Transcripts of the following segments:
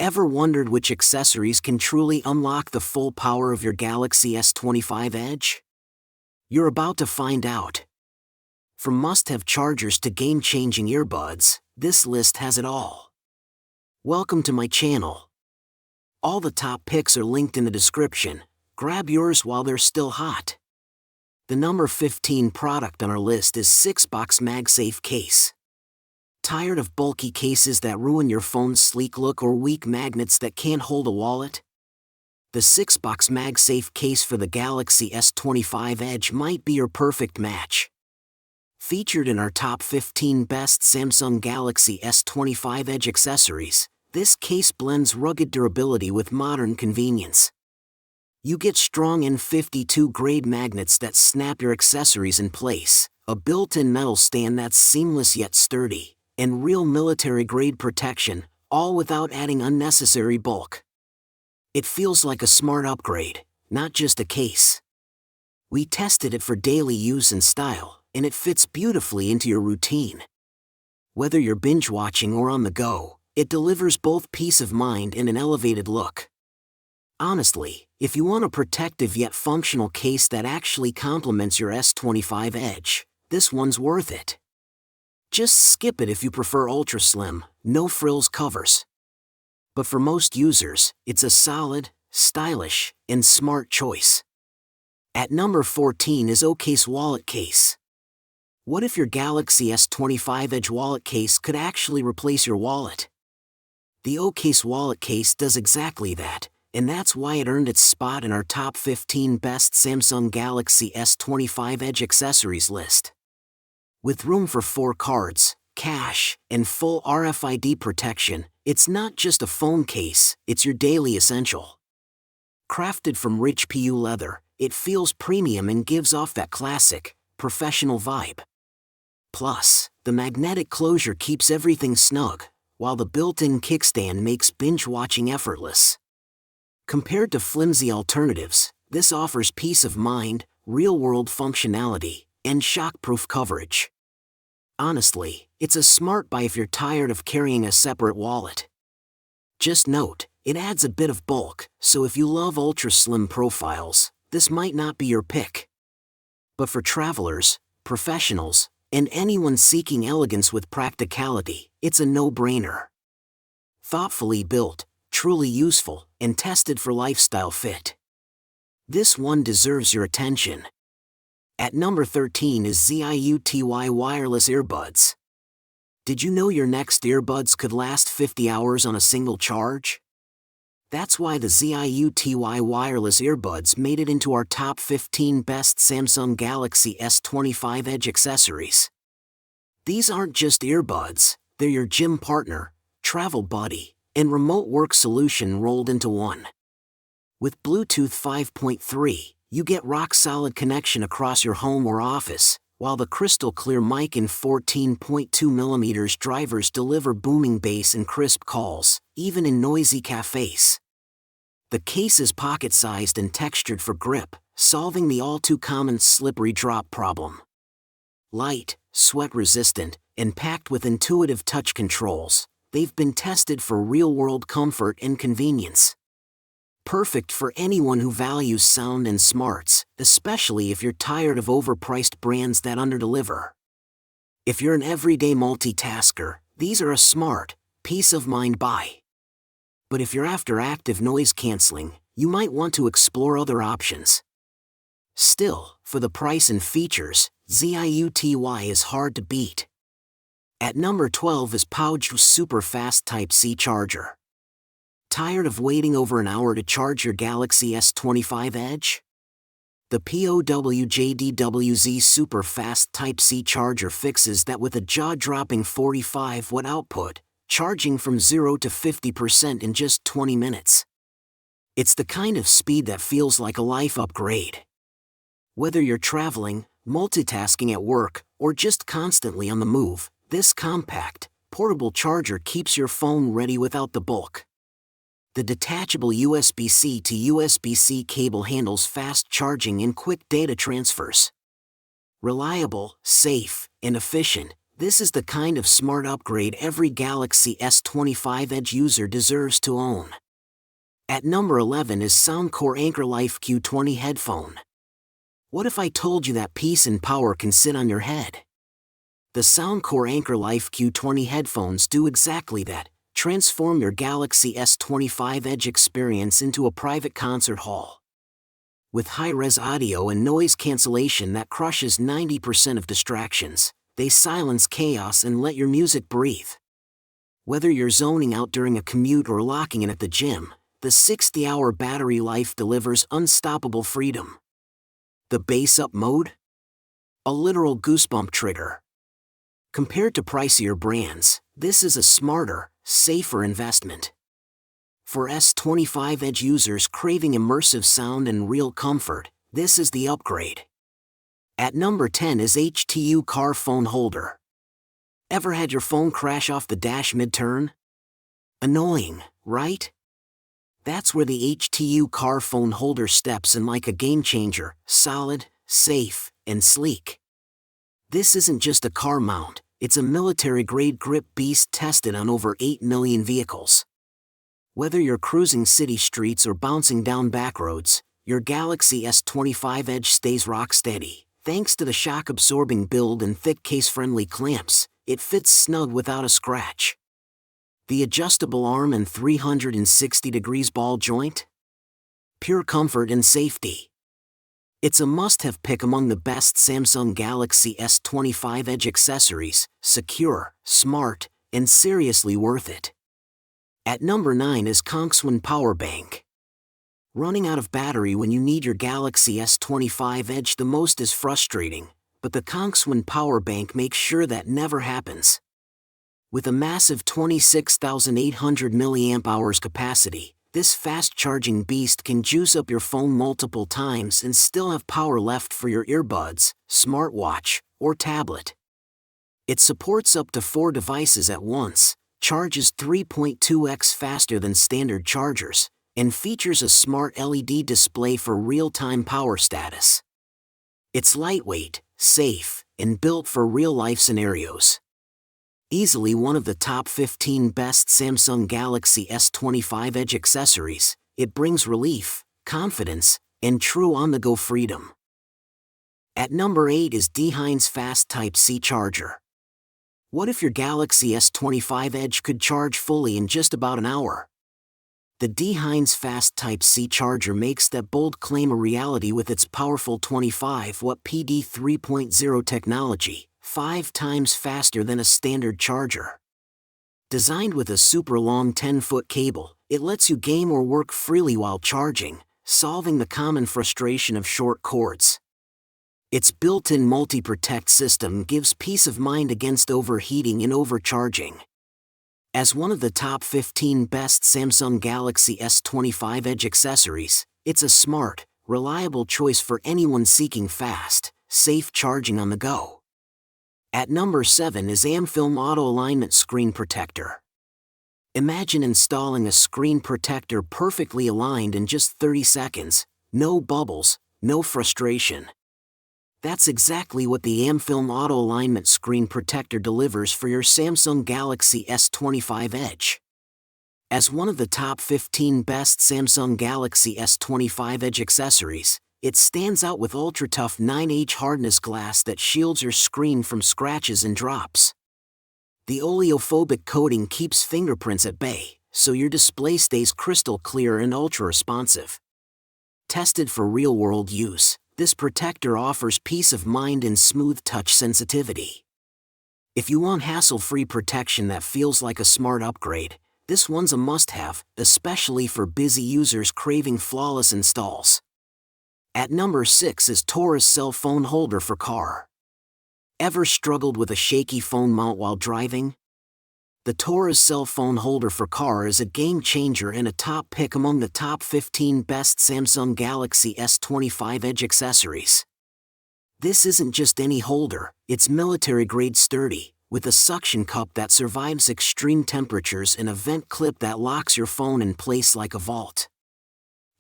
Ever wondered which accessories can truly unlock the full power of your Galaxy S25 Edge? You're about to find out. From must-have chargers to game-changing earbuds, this list has it all. Welcome to my channel. All the top picks are linked in the description. Grab yours while they're still hot. The number 15 product on our list is SIXBOX MagSafe case. Tired of bulky cases that ruin your phone's sleek look or weak magnets that can't hold a wallet? The SIXBOX MagSafe case for the Galaxy S25 Edge might be your perfect match. Featured in our top 15 best Samsung Galaxy S25 Edge accessories, this case blends rugged durability with modern convenience. You get strong N52 grade magnets that snap your accessories in place, a built-in metal stand that's seamless yet sturdy, and real military-grade protection, all without adding unnecessary bulk. It feels like a smart upgrade, not just a case. We tested it for daily use and style, and it fits beautifully into your routine. Whether you're binge-watching or on the go, it delivers both peace of mind and an elevated look. Honestly, if you want a protective yet functional case that actually complements your S25 Edge, this one's worth it. Just skip it if you prefer ultra-slim, no-frills covers. But for most users, it's a solid, stylish, and smart choice. At number 14 is OCASE Wallet Case. What if your Galaxy S25 Edge wallet case could actually replace your wallet? The OCASE Wallet Case does exactly that, and that's why it earned its spot in our top 15 best Samsung Galaxy S25 Edge accessories list. With room for 4 cards, cash, and full RFID protection, it's not just a phone case, it's your daily essential. Crafted from rich PU leather, it feels premium and gives off that classic, professional vibe. Plus, the magnetic closure keeps everything snug, while the built-in kickstand makes binge-watching effortless. Compared to flimsy alternatives, this offers peace of mind, real-world functionality, and shock-proof coverage. Honestly, it's a smart buy if you're tired of carrying a separate wallet. Just note, it adds a bit of bulk, so if you love ultra-slim profiles, this might not be your pick. But for travelers, professionals, and anyone seeking elegance with practicality, it's a no-brainer. Thoughtfully built, truly useful, and tested for lifestyle fit. This one deserves your attention. At number 13 is ZIUTY wireless earbuds. Did you know your next earbuds could last 50 hours on a single charge? That's why the ZIUTY wireless earbuds made it into our top 15 best Samsung Galaxy S25 Edge accessories. These aren't just earbuds, they're your gym partner, travel buddy, and remote work solution rolled into one. With Bluetooth 5.3, you get rock-solid connection across your home or office, while the crystal-clear mic and 14.2mm drivers deliver booming bass and crisp calls, even in noisy cafes. The case is pocket-sized and textured for grip, solving the all-too-common slippery drop problem. Light, sweat-resistant, and packed with intuitive touch controls, they've been tested for real-world comfort and convenience. Perfect for anyone who values sound and smarts, especially if you're tired of overpriced brands that underdeliver. If you're an everyday multitasker, these are a smart, peace-of-mind buy. But if you're after active noise canceling, you might want to explore other options. Still, for the price and features, ZIUTY is hard to beat. At number 12 is POWJDWZ Super Fast Type-C Charger. Tired of waiting over an hour to charge your Galaxy S25 Edge? The POWJDWZ Super Fast Type-C charger fixes that with a jaw-dropping 45-watt output, charging from 0 to 50% in just 20 minutes. It's the kind of speed that feels like a life upgrade. Whether you're traveling, multitasking at work, or just constantly on the move, this compact, portable charger keeps your phone ready without the bulk. The detachable USB-C to USB-C cable handles fast charging and quick data transfers. Reliable, safe, and efficient, This is the kind of smart upgrade every Galaxy S25 Edge user deserves to own. At number 11 is Soundcore Anker Life Q20 Headphone. What if I told you that peace and power can sit on your head? The Soundcore Anker Life Q20 headphones do exactly that. Transform your Galaxy S25 Edge experience into a private concert hall. With high-res audio and noise cancellation that crushes 90% of distractions, they silence chaos and let your music breathe. Whether you're zoning out during a commute or locking in at the gym, the 60-hour battery life delivers unstoppable freedom. The bass-up mode? A literal goosebump trigger. Compared to pricier brands, this is a smarter, safer investment. For S25 Edge users craving immersive sound and real comfort, this is the upgrade. At number 10 is HTU Car Phone Holder. Ever had your phone crash off the dash mid-turn? Annoying, right? That's where the HTU Car Phone Holder steps in like a game-changer, solid, safe, and sleek. This isn't just a car mount, it's a military-grade grip beast tested on over 8 million vehicles. Whether you're cruising city streets or bouncing down back roads, your Galaxy S25 Edge stays rock steady. Thanks to the shock-absorbing build and thick case-friendly clamps, it fits snug without a scratch. The adjustable arm and 360 degrees ball joint? Pure comfort and safety. It's a must-have pick among the best Samsung Galaxy S25 Edge accessories, secure, smart, and seriously worth it. At number 9 is CONXWAN Power Bank. Running out of battery when you need your Galaxy S25 Edge the most is frustrating, but the CONXWAN Power Bank makes sure that never happens. With a massive 26,800 mAh capacity, this fast-charging beast can juice up your phone multiple times and still have power left for your earbuds, smartwatch, or tablet. It supports up to 4 devices at once, charges 3.2x faster than standard chargers, and features a smart LED display for real-time power status. It's lightweight, safe, and built for real-life scenarios. Easily one of the top 15 best Samsung Galaxy S25 Edge accessories, it brings relief, confidence, and true on-the-go freedom. At number 8 is DiHines Fast Type-C Charger. What if your Galaxy S25 Edge could charge fully in just about an hour? The DiHines Fast Type-C charger makes that bold claim a reality with its powerful 25-watt PD 3.0 technology, 5 times faster than a standard charger. Designed with a super long 10-foot cable, it lets you game or work freely while charging, solving the common frustration of short cords. Its built-in multi-protect system gives peace of mind against overheating and overcharging. As one of the top 15 best Samsung Galaxy S25 Edge accessories, it's a smart, reliable choice for anyone seeking fast, safe charging on the go. At number 7 is AmFilm Auto Alignment Screen Protector. Imagine installing a screen protector perfectly aligned in just 30 seconds, no bubbles, no frustration. That's exactly what the AmFilm Auto Alignment Screen Protector delivers for your Samsung Galaxy S25 Edge. As one of the top 15 best Samsung Galaxy S25 Edge accessories, it stands out with ultra-tough 9H hardness glass that shields your screen from scratches and drops. The oleophobic coating keeps fingerprints at bay, so your display stays crystal clear and ultra-responsive. Tested for real-world use, this protector offers peace of mind and smooth touch sensitivity. If you want hassle-free protection that feels like a smart upgrade, this one's a must-have, especially for busy users craving flawless installs. At number 6 is TORRAS Cell Phone Holder for Car. Ever struggled with a shaky phone mount while driving? The TORRAS Cell Phone Holder for Car is a game-changer and a top pick among the top 15 best Samsung Galaxy S25 Edge accessories. This isn't just any holder, it's military-grade sturdy, with a suction cup that survives extreme temperatures and a vent clip that locks your phone in place like a vault.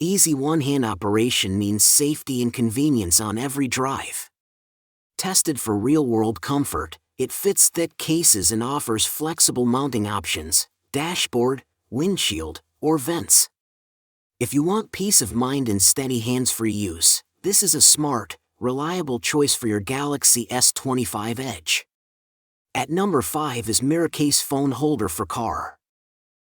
Easy one-hand operation means safety and convenience on every drive. Tested for real-world comfort, It fits thick cases and offers flexible mounting options, dashboard, windshield, or vents. If you want peace of mind and steady hands-free use, this is a smart, reliable choice for your Galaxy S25 Edge. At number 5 is Miracase phone holder for car.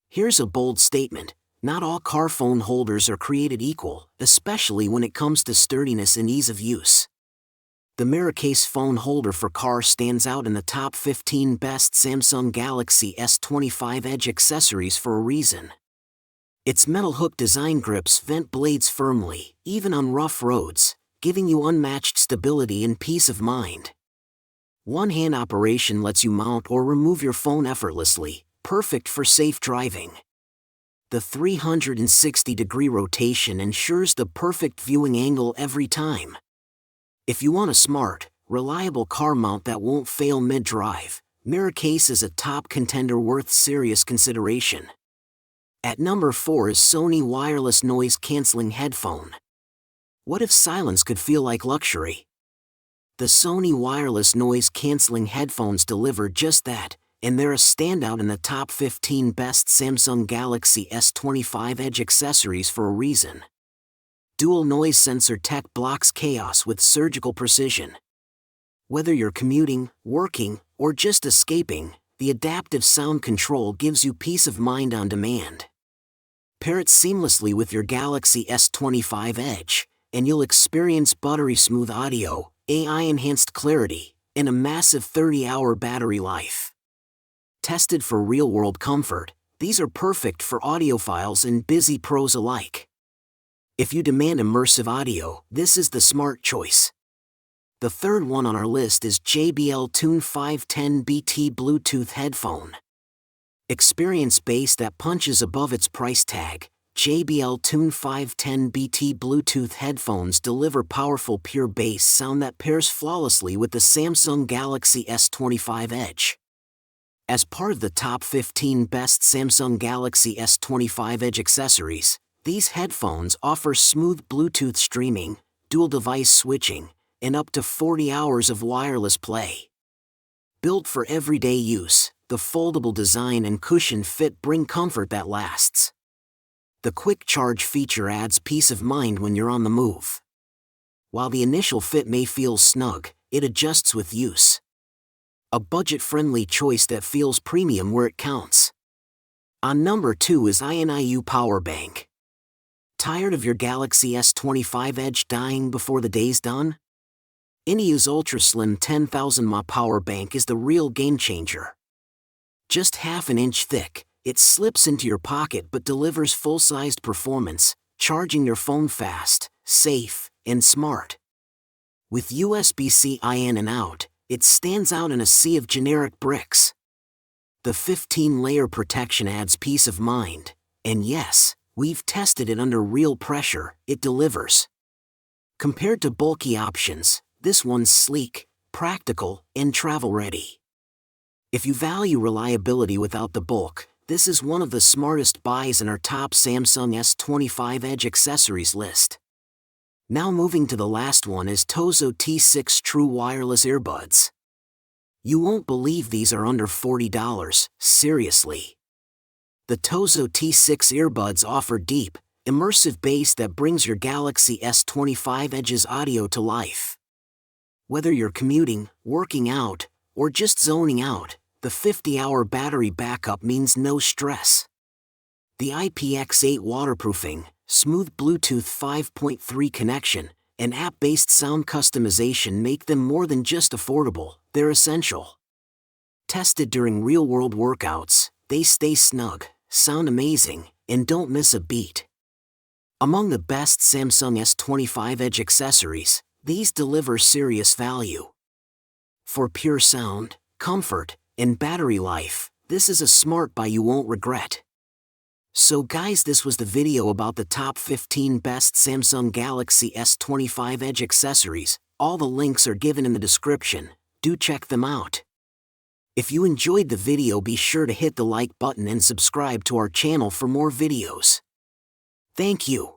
Here's a bold statement: not all car phone holders are created equal, especially when it comes to sturdiness and ease of use. The Miracase phone holder for car stands out in the top 15 best Samsung Galaxy S25 Edge accessories for a reason. Its metal hook design grips vent blades firmly, even on rough roads, giving you unmatched stability and peace of mind. One-hand operation lets you mount or remove your phone effortlessly, perfect for safe driving. The 360-degree rotation ensures the perfect viewing angle every time. If you want a smart, reliable car mount that won't fail mid-drive, Miracase is a top contender worth serious consideration. At number 4 is Sony wireless noise-canceling headphone. What if silence could feel like luxury? The Sony wireless noise-canceling headphones deliver just that, and they're a standout in the top 15 best Samsung Galaxy S25 Edge accessories for a reason. Dual noise sensor tech blocks chaos with surgical precision. Whether you're commuting, working, or just escaping, the adaptive sound control gives you peace of mind on demand. Pair it seamlessly with your Galaxy S25 Edge, and you'll experience buttery-smooth audio, AI-enhanced clarity, and a massive 30-hour battery life. Tested for real-world comfort, these are perfect for audiophiles and busy pros alike. If you demand immersive audio, this is the smart choice. The third one on our list is JBL Tune 510BT Bluetooth headphone. Experience bass that punches above its price tag. JBL Tune 510BT Bluetooth headphones deliver powerful pure bass sound that pairs flawlessly with the Samsung Galaxy S25 Edge. As part of the top 15 best Samsung Galaxy S25 Edge accessories, these headphones offer smooth Bluetooth streaming, dual device switching, and up to 40 hours of wireless play. Built for everyday use, the foldable design and cushion fit bring comfort that lasts. The quick charge feature adds peace of mind when you're on the move. While the initial fit may feel snug, it adjusts with use. A budget-friendly choice that feels premium where it counts. On number 2 is INIU power bank. Tired of your Galaxy S25 Edge dying before the day's done? INIU's ultra-slim 10,000 mAh power bank is the real game-changer. Just half an inch thick, it slips into your pocket but delivers full-sized performance, charging your phone fast, safe, and smart. With USB-C in and out, it stands out in a sea of generic bricks. The 15-layer protection adds peace of mind, and yes, we've tested it under real pressure, it delivers. Compared to bulky options, this one's sleek, practical, and travel-ready. If you value reliability without the bulk, this is one of the smartest buys in our top Samsung S25 Edge accessories list. Now moving to the last one is TOZO T6 True Wireless Earbuds. You won't believe these are under $40, seriously. The TOZO T6 earbuds offer deep, immersive bass that brings your Galaxy S25 Edge's audio to life. Whether you're commuting, working out, or just zoning out, the 50-hour battery backup means no stress. The IPX8 waterproofing, smooth Bluetooth 5.3 connection, and app-based sound customization make them more than just affordable, they're essential. Tested during real-world workouts, they stay snug, sound amazing, and don't miss a beat. Among the best Samsung S25 Edge accessories, these deliver serious value. For pure sound, comfort, and battery life, this is a smart buy you won't regret. So guys, this was the video about the top 15 best Samsung Galaxy S25 Edge accessories. All the links are given in the description, do check them out. If you enjoyed the video, be sure to hit the like button and subscribe to our channel for more videos. Thank you.